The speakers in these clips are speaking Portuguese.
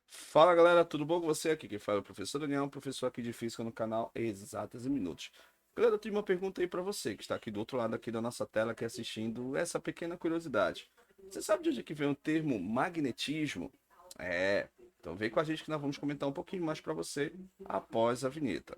Fala galera, tudo bom com você? Aqui quem fala é o professor Daniel, professor aqui de Física no canal Exatas em Minutos. Galera, eu tenho uma pergunta aí para você, que está aqui do outro lado aqui da nossa tela, aqui assistindo essa pequena curiosidade. Você sabe de onde é que vem o termo magnetismo? É, então vem com a gente que nós vamos comentar um pouquinho mais para você após a vinheta.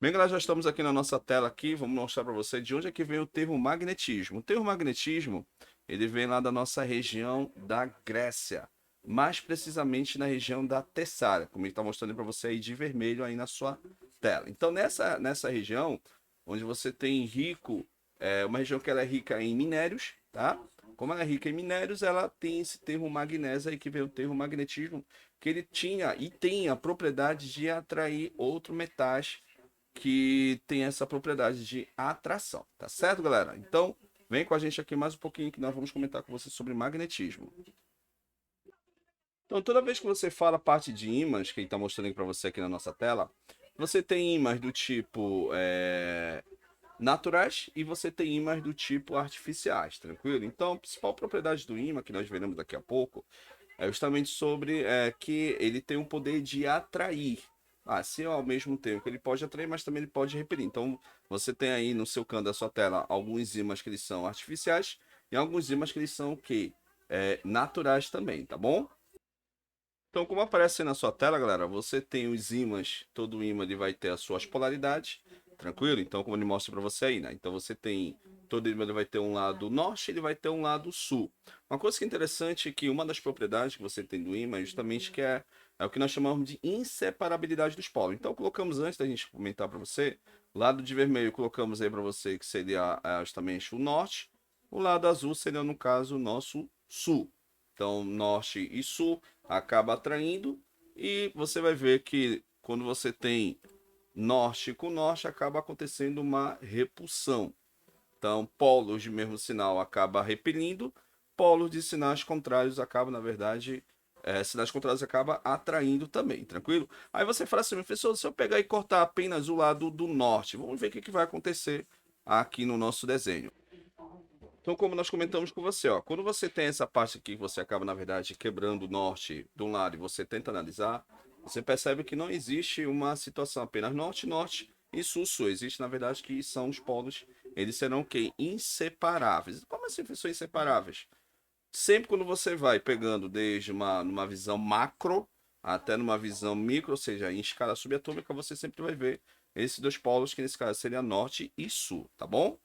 Bem, galera, já estamos aqui na nossa tela aqui, vamos mostrar para você de onde é que vem o termo magnetismo. O termo magnetismo, ele vem lá da nossa região da Grécia, mais precisamente na região da Tessália, como ele está mostrando para você aí de vermelho aí na sua tela. Então, nessa região, onde você tem uma região que ela é rica em minérios, tá? Como ela é rica em minérios, ela tem esse termo magnésio aí que vem o termo magnetismo, que ele tinha e tem a propriedade de atrair outros metais que tem essa propriedade de atração, tá certo, galera? Então, vem com a gente aqui mais um pouquinho que nós vamos comentar com você sobre magnetismo. Então, toda vez que você fala parte de ímãs, que ele está mostrando para você aqui na nossa tela, você tem ímãs do tipo naturais e você tem ímãs do tipo artificiais, tranquilo? Então, a principal propriedade do ímã, que nós veremos daqui a pouco, é justamente sobre que ele tem o poder de atrair. Assim, ao mesmo tempo que ele pode atrair, mas também ele pode repelir. Então, você tem aí no seu canto da sua tela alguns ímãs que eles são artificiais e alguns ímãs que eles são o quê? Naturais também, tá bom? Então, como aparece aí na sua tela, galera, você tem os ímãs, todo ímã ele vai ter as suas polaridades, tranquilo? Então, como ele mostra para você aí, né? Então, você tem, todo ímã ele vai ter um lado norte, ele vai ter um lado sul. Uma coisa que é interessante é que uma das propriedades que você tem do ímã é justamente que é o que nós chamamos de inseparabilidade dos polos. Então, colocamos antes da gente comentar para você, o lado de vermelho colocamos aí para você que seria justamente o norte, o lado azul seria, no caso, o nosso sul. Então, norte e sul acaba atraindo e você vai ver que quando você tem norte com norte acaba acontecendo uma repulsão. Então, polos de mesmo sinal acaba repelindo, polos de sinais contrários acaba, na verdade, sinais contrários acaba atraindo também, tranquilo? Aí você fala assim, professor, se eu pegar e cortar apenas o lado do norte, vamos ver o que, que vai acontecer aqui no nosso desenho. Então, como nós comentamos com você, ó, quando você tem essa parte aqui que você acaba, na verdade, quebrando o norte de um lado e você tenta analisar, você percebe que não existe uma situação apenas norte-norte e sul-sul. Existe, na verdade, que são os polos, eles serão o quê? Inseparáveis. Como assim, são inseparáveis? Sempre quando você vai pegando desde numa visão macro até numa visão micro, ou seja, em escala subatômica, você sempre vai ver esses dois polos, que nesse caso seria norte e sul, tá bom?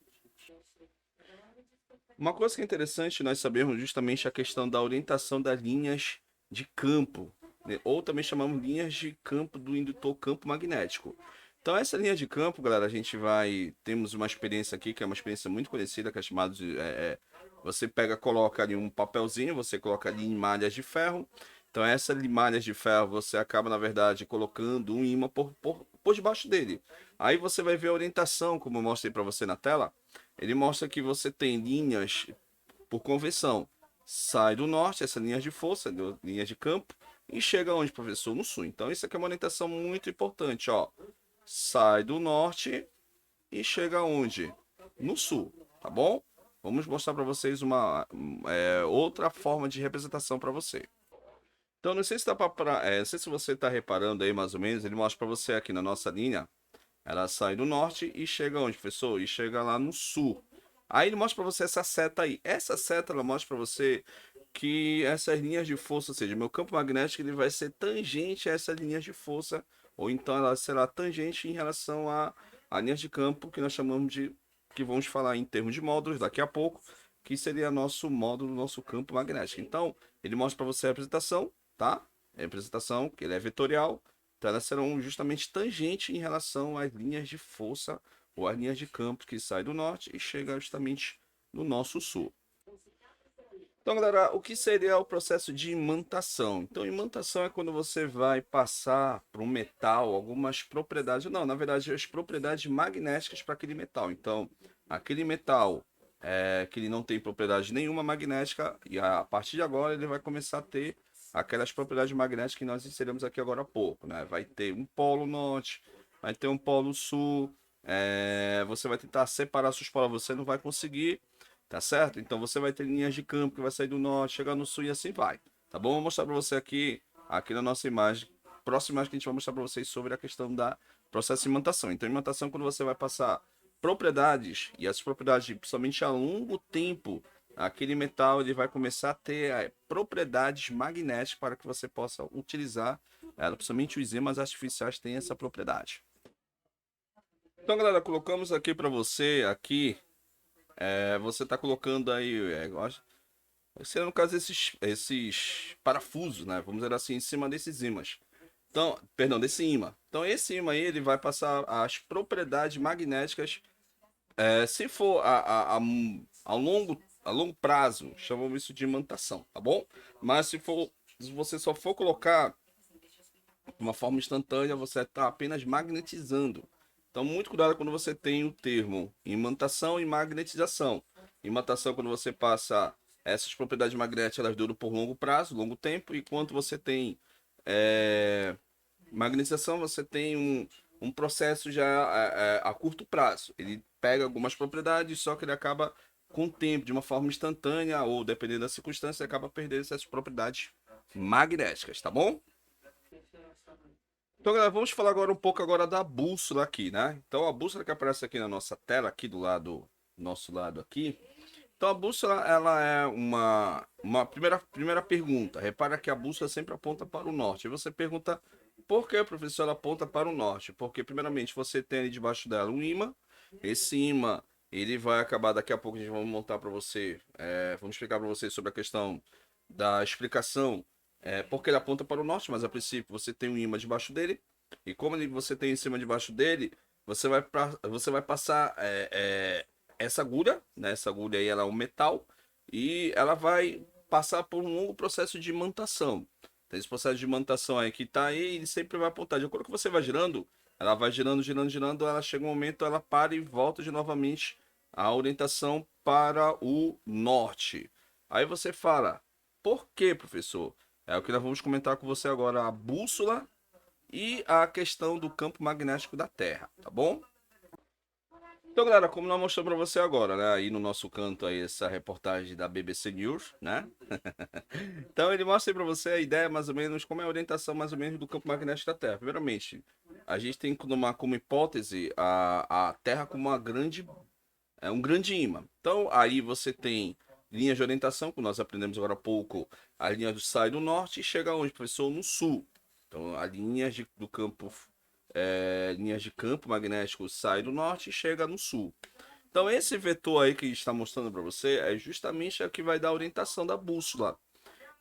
Uma coisa que é interessante nós sabermos justamente a questão da orientação das linhas de campo, né? Ou também chamamos linhas de campo do indutor campo magnético. Então essa linha de campo, galera, temos uma experiência aqui que é uma experiência muito conhecida, que é chamada você pega, coloca ali um papelzinho, você coloca ali em malhas de ferro. Então essas malhas de ferro você acaba na verdade colocando um ímã por debaixo dele. Aí você vai ver a orientação, como eu mostrei para você na tela. Ele mostra que você tem linhas por conversão. Sai do norte, essa linha de força, linha de campo, e chega onde, professor? No sul. Então, isso aqui é uma orientação muito importante, ó. Sai do norte e chega onde? No sul, tá bom? Vamos mostrar para vocês uma outra forma de representação para você. Então, não sei se não sei se você está reparando aí mais ou menos, ele mostra para você aqui na nossa linha, ela sai do norte e chega onde, professor? E chega lá no sul. Aí ele mostra para você essa seta aí. Essa seta ela mostra para você que essas linhas de força, ou seja, meu campo magnético ele vai ser tangente a essas linhas de força, ou então ela será tangente em relação a linhas de campo que nós chamamos de, que vamos falar em termos de módulos daqui a pouco, que seria nosso módulo, nosso campo magnético. Então, ele mostra para você a representação, tá? A representação, que ele é vetorial, então elas serão justamente tangentes em relação às linhas de força ou às linhas de campo que sai do norte e chega justamente no nosso sul. Então, galera, o que seria o processo de imantação? Então, imantação é quando você vai passar para um metal algumas propriedades, não, na verdade, as propriedades magnéticas para aquele metal. Então, aquele metal que ele não tem propriedade nenhuma magnética, e a partir de agora ele vai começar a ter aquelas propriedades magnéticas que nós inserimos aqui agora há pouco, né? Vai ter um polo norte, vai ter um polo sul, você vai tentar separar seus polos, você não vai conseguir, tá certo? Então você vai ter linhas de campo que vai sair do norte, chegar no sul e assim vai, tá bom? Vou mostrar para você aqui na nossa imagem, próxima imagem que a gente vai mostrar para vocês sobre a questão da processo de imantação. Então, imantação, quando você vai passar propriedades, e as propriedades, principalmente a longo tempo, aquele metal ele vai começar a ter propriedades magnéticas para que você possa utilizar ela, principalmente os ímãs artificiais têm essa propriedade. Então, galera, colocamos aqui para você, você está colocando aí, no caso, esses parafusos, né? Vamos dizer assim, em cima desses ímãs. Então, perdão, desse ímã. Então, esse ímã aí, ele vai passar as propriedades magnéticas, se for a longo prazo, chamamos isso de imantação, tá bom? Mas se você só for colocar de uma forma instantânea, você está apenas magnetizando. Então, muito cuidado quando você tem o termo imantação e magnetização. Imantação, quando você passa essas propriedades magnéticas, elas duram por longo prazo, longo tempo, e quando você tem magnetização, você tem um processo já a curto prazo. Ele pega algumas propriedades, só que ele acaba com o tempo, de uma forma instantânea, ou dependendo da circunstância, acaba perdendo essas propriedades magnéticas, tá bom? Então, galera, vamos falar agora um pouco agora da bússola aqui, né? Então, a bússola que aparece aqui na nossa tela, aqui do lado, nosso lado aqui. Então, a bússola, ela é uma primeira pergunta. Repara que a bússola sempre aponta para o norte. E você pergunta, por que, professor, ela aponta para o norte? Porque, primeiramente, você tem ali debaixo dela um ímã. Esse ímã, ele vai acabar, daqui a pouco a gente vai montar para você, vamos explicar para você sobre a questão da explicação porque ele aponta para o norte, mas a princípio você tem um ímã debaixo dele, e como você tem em cima debaixo dele, você vai passar essa agulha, né? Essa agulha aí ela é um metal, e ela vai passar por um longo processo de imantação. Tem esse processo de imantação aí que está aí, ele sempre vai apontar. De acordo com você vai girando, ela vai girando, girando, girando, ela chega um momento, ela para e volta de novamente a orientação para o norte. Aí você fala, por que, professor? É o que nós vamos comentar com você agora, a bússola e a questão do campo magnético da Terra, tá bom? Então, galera, como nós mostramos para você agora, né, aí no nosso canto aí essa reportagem da BBC News, né? Então ele mostra aí para você a ideia mais ou menos, como é a orientação mais ou menos do campo magnético da Terra. Primeiramente, a gente tem que tomar como hipótese a Terra como um grande ímã. Então, aí você tem linhas de orientação, que nós aprendemos agora há pouco, a linha sai do norte e chega onde, professor? No sul. Então, a do campo, linhas de campo magnético sai do norte e chega no sul. Então, esse vetor aí que está mostrando para você é justamente o que vai dar a orientação da bússola.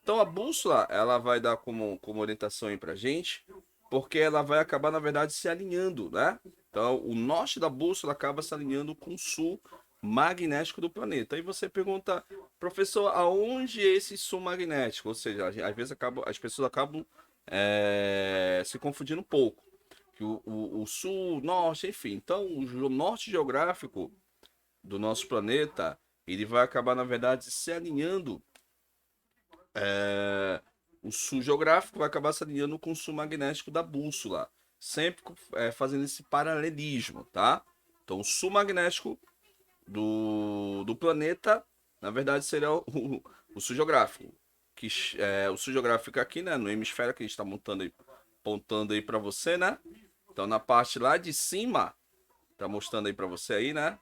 Então, a bússola, ela vai dar como orientação aí para gente, porque ela vai acabar, na verdade, se alinhando, né? Então, o norte da bússola acaba se alinhando com o sul magnético do planeta. Aí você pergunta, professor, aonde é esse sul magnético? Ou seja, às vezes as pessoas acabam se confundindo um pouco. Que o sul, norte, enfim. Então, o norte geográfico do nosso planeta, ele vai acabar, na verdade, se alinhando. O sul geográfico vai acabar se alinhando com o sul magnético da bússola. Sempre fazendo esse paralelismo, tá? Então, o sul magnético do planeta, na verdade, seria o sul geográfico. O sul geográfico aqui, né, no hemisfério que a gente está apontando aí para você, né? Então, na parte lá de cima, tá mostrando aí para você aí, né?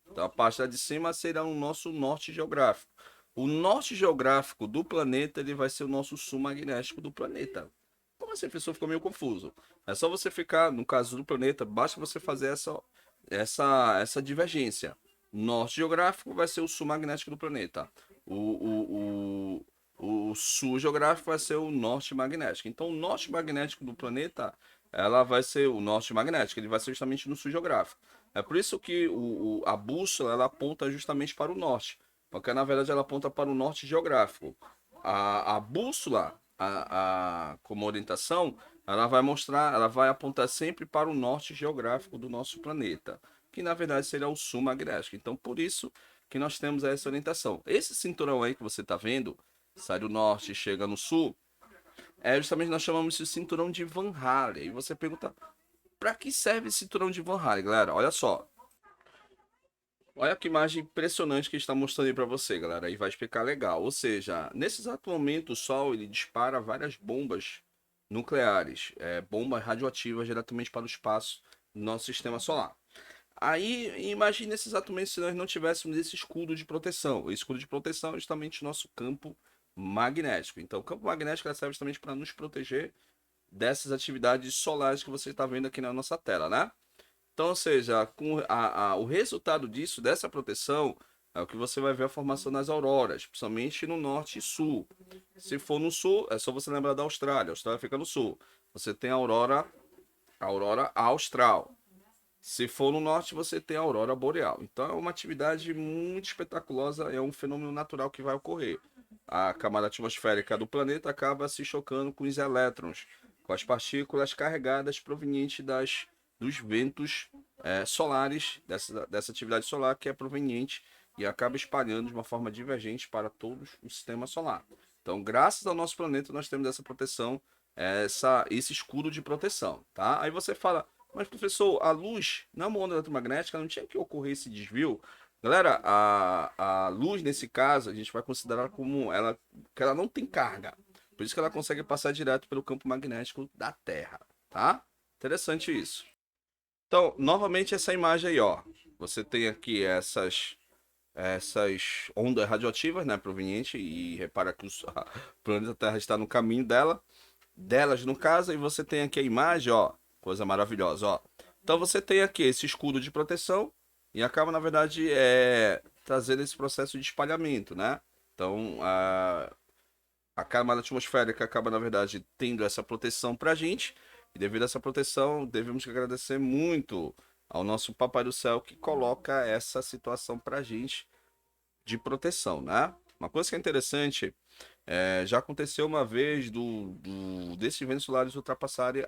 Então, a parte lá de cima será o nosso norte geográfico. O norte geográfico do planeta, ele vai ser o nosso sul magnético do planeta. Como assim, professor? Ficou meio confuso. É só você ficar, no caso do planeta, basta você fazer essa divergência. Norte geográfico vai ser o sul magnético do planeta. O sul geográfico vai ser o norte magnético. Então, o norte magnético do planeta, ela vai ser o norte magnético, ele vai ser justamente no sul geográfico. É por isso que a bússola ela aponta justamente para o norte, porque na verdade ela aponta para o norte geográfico. A bússola, como orientação, ela vai mostrar, ela vai apontar sempre para o norte geográfico do nosso planeta, que na verdade seria o sul magnético. Então, por isso que nós temos essa orientação. Esse cinturão aí que você está vendo, sai do norte e chega no sul, justamente nós chamamos de cinturão de Van Halen. E você pergunta, para que serve esse cinturão de Van Halen, galera? Olha só. Olha que imagem impressionante que está mostrando aí para você, galera. Aí vai explicar legal. Ou seja, nesse exato momento, o Sol ele dispara várias bombas nucleares, bombas radioativas diretamente para o espaço do nosso sistema solar. Aí, imagine nesse exato momento se nós não tivéssemos esse escudo de proteção. O escudo de proteção é justamente o nosso campo magnético. Então, o campo magnético serve justamente para nos proteger dessas atividades solares que você está vendo aqui na nossa tela, né? Então, ou seja, com o resultado disso, dessa proteção, é o que você vai ver a formação das auroras, principalmente no norte e sul. Se for no sul, é só você lembrar da Austrália. A Austrália fica no sul. Você tem a aurora austral. Se for no norte, você tem a aurora boreal. Então, é uma atividade muito espetaculosa, é um fenômeno natural que vai ocorrer. A camada atmosférica do planeta acaba se chocando com os elétrons, com as partículas carregadas provenientes dos ventos solares, dessa atividade solar que é proveniente e acaba espalhando de uma forma divergente para todo o sistema solar. Então, graças ao nosso planeta, nós temos essa proteção, esse escudo de proteção, tá? Aí você fala, mas professor, a luz na onda eletromagnética não tinha que ocorrer esse desvio? Galera, a luz nesse caso a gente vai considerar como que ela não tem carga. Por isso que ela consegue passar direto pelo campo magnético da Terra, tá? Interessante isso. Então, novamente essa imagem aí, ó. Você tem aqui essas ondas radioativas, né, provenientes, e repara que o planeta Terra está no caminho delas no caso, e você tem aqui a imagem, ó, coisa maravilhosa, ó. Então você tem aqui esse escudo de proteção e acaba, na verdade, trazendo esse processo de espalhamento, né? Então, a camada atmosférica acaba, na verdade, tendo essa proteção para a gente. E devido a essa proteção, devemos agradecer muito ao nosso Papai do Céu que coloca essa situação para a gente de proteção, né? Uma coisa que é interessante, já aconteceu uma vez desses ventos solares ultrapassarem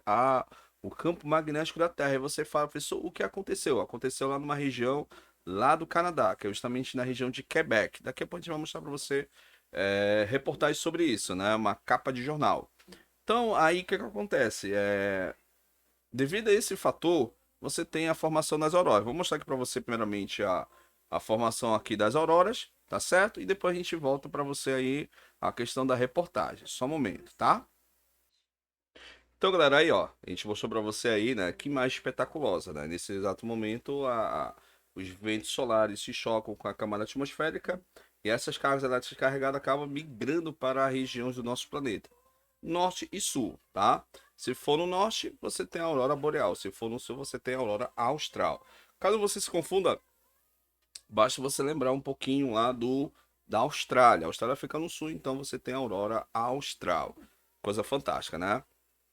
o campo magnético da Terra. E você fala, professor, o que aconteceu? Aconteceu lá numa região lá do Canadá, que é justamente na região de Quebec. Daqui a pouco a gente vai mostrar para você reportagens sobre isso, né? Uma capa de jornal. Então, aí o que acontece? Devido a esse fator, você tem a formação das auroras. Vou mostrar aqui para você, primeiramente, a formação aqui das auroras, tá certo? E depois a gente volta para você aí a questão da reportagem. Só um momento, tá? Então, galera, aí, ó, a gente mostrou para você aí, né? Que imagem espetaculosa, né? Nesse exato momento, os ventos solares se chocam com a camada atmosférica e essas cargas elétricas carregadas acabam migrando para regiões do nosso planeta, norte e sul, tá? Se for no norte, você tem a aurora boreal. Se for no sul, você tem a aurora austral. Caso você se confunda, basta você lembrar um pouquinho lá da Austrália. A Austrália fica no sul, então você tem a aurora austral. Coisa fantástica, né?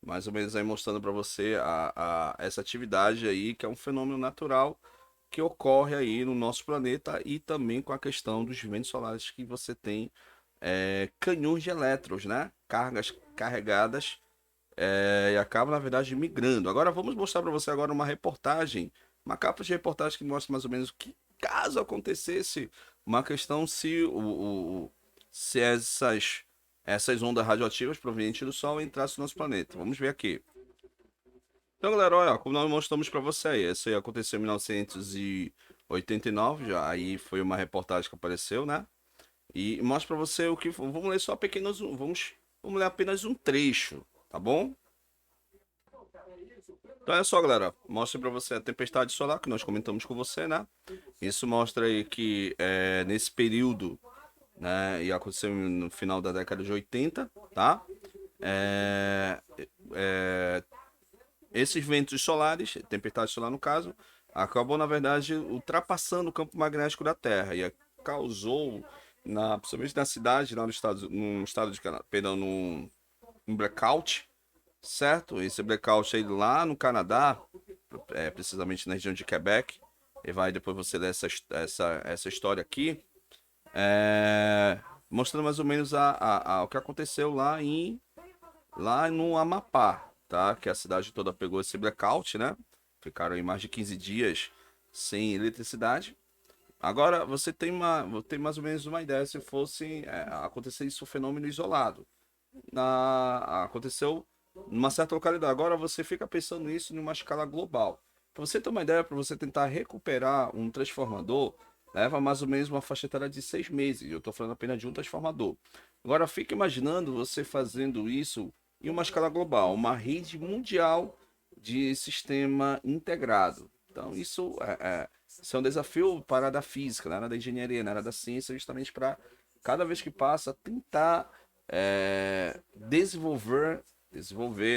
Mais ou menos aí mostrando para você essa atividade aí, que é um fenômeno natural que ocorre aí no nosso planeta e também com a questão dos ventos solares que você tem canhões de elétrons, né? Cargas carregadas e acaba, na verdade, migrando. Agora vamos mostrar para você agora uma reportagem, uma capa de reportagem que mostra mais ou menos o que, caso acontecesse uma questão se essas ondas radioativas provenientes do Sol entrassem no nosso planeta. Vamos ver aqui. Então, galera, olha, como nós mostramos para você aí, isso aí aconteceu em 1989, já aí foi uma reportagem que apareceu, né? E mostra para você o que. Vamos ler só pequenos. Vamos ler apenas um trecho, tá bom? Então é só, galera. Mostra para você a tempestade solar que nós comentamos com você, né? Isso mostra aí que nesse período, né? E aconteceu no final da década de 80, tá? É, é, esses ventos solares, tempestade solar no caso, acabou na verdade ultrapassando o campo magnético da Terra e causou, principalmente na cidade, lá no estado de Canadá, perdão, um blackout, certo? Esse blackout aí lá no Canadá, precisamente na região de Quebec, e vai depois você ler essa história aqui, mostrando mais ou menos o que aconteceu lá no Amapá, tá? Que a cidade toda pegou esse blackout, né? Ficaram aí mais de 15 dias sem eletricidade. Agora você tem mais ou menos uma ideia se fosse acontecer isso um fenômeno isolado. Aconteceu numa certa localidade. Agora você fica pensando nisso numa escala global. Para você ter uma ideia, para você tentar recuperar um transformador, leva mais ou menos uma faixa etária de 6 meses. Eu estou falando apenas de um transformador. Agora fica imaginando você fazendo isso em uma escala global, uma rede mundial de sistema integrado. Então isso é um desafio para a área da física, na área da engenharia, na área da ciência, justamente para cada vez que passa tentar desenvolver,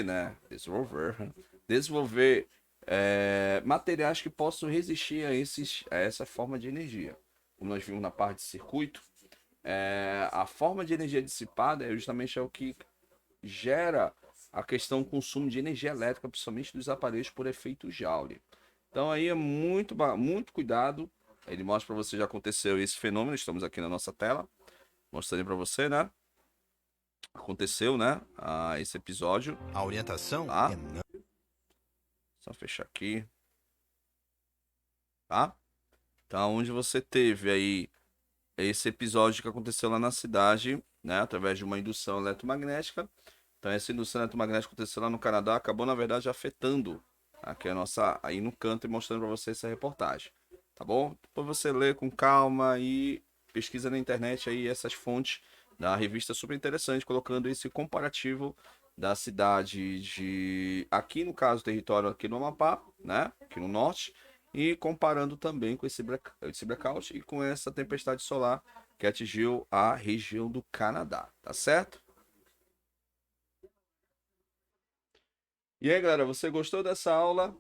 né? Desenvolver materiais que possam resistir a essa forma de energia. Como nós vimos na parte de circuito, a forma de energia dissipada é justamente o que gera a questão do consumo de energia elétrica, principalmente dos aparelhos por efeito Joule. Então aí é muito cuidado. Ele mostra para você já aconteceu esse fenômeno. Estamos aqui na nossa tela, mostrando para você, né? Aconteceu, né? Esse episódio. A orientação Tá? é não. Só fechar aqui, tá? Então, onde você teve aí esse episódio que aconteceu lá na cidade, né? Através de uma indução eletromagnética. Então, essa indução eletromagnética aconteceu lá no Canadá, acabou, na verdade, afetando aqui a nossa, aí no canto e mostrando para você essa reportagem, tá bom? Depois você lê com calma e pesquisa na internet aí essas fontes da revista super interessante, colocando esse comparativo da cidade de, aqui no caso, território aqui no Amapá, né? Aqui no norte, e comparando também com esse blackout e com essa tempestade solar que atingiu a região do Canadá, tá certo? E aí, galera, você gostou dessa aula?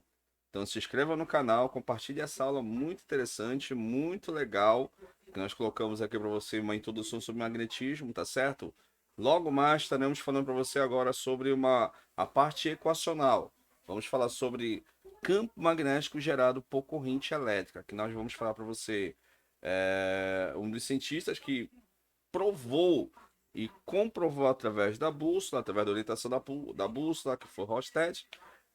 Então se inscreva no canal, compartilhe essa aula muito interessante, muito legal, que nós colocamos aqui para você uma introdução sobre magnetismo, tá certo? Logo mais estaremos falando para você agora sobre a parte equacional. Vamos falar sobre campo magnético gerado por corrente elétrica, que nós vamos falar para você um dos cientistas que provou e comprovou através da bússola, através da orientação da bússola, que foi Rosted,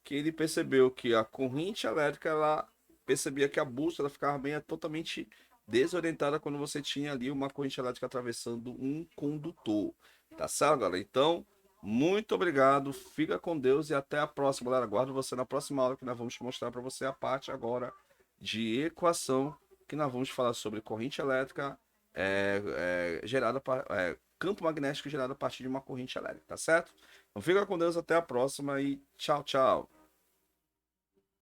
que ele percebeu que a corrente elétrica, ela percebia que a bússola ficava bem totalmente desorientada quando você tinha ali uma corrente elétrica atravessando um condutor. Tá certo, galera? Então, muito obrigado, fica com Deus e até a próxima, galera. Aguardo você na próxima aula que nós vamos mostrar para você a parte agora de equação, que nós vamos falar sobre corrente elétrica campo magnético gerado a partir de uma corrente elétrica, tá certo? Então fica com Deus, até a próxima e tchau, tchau.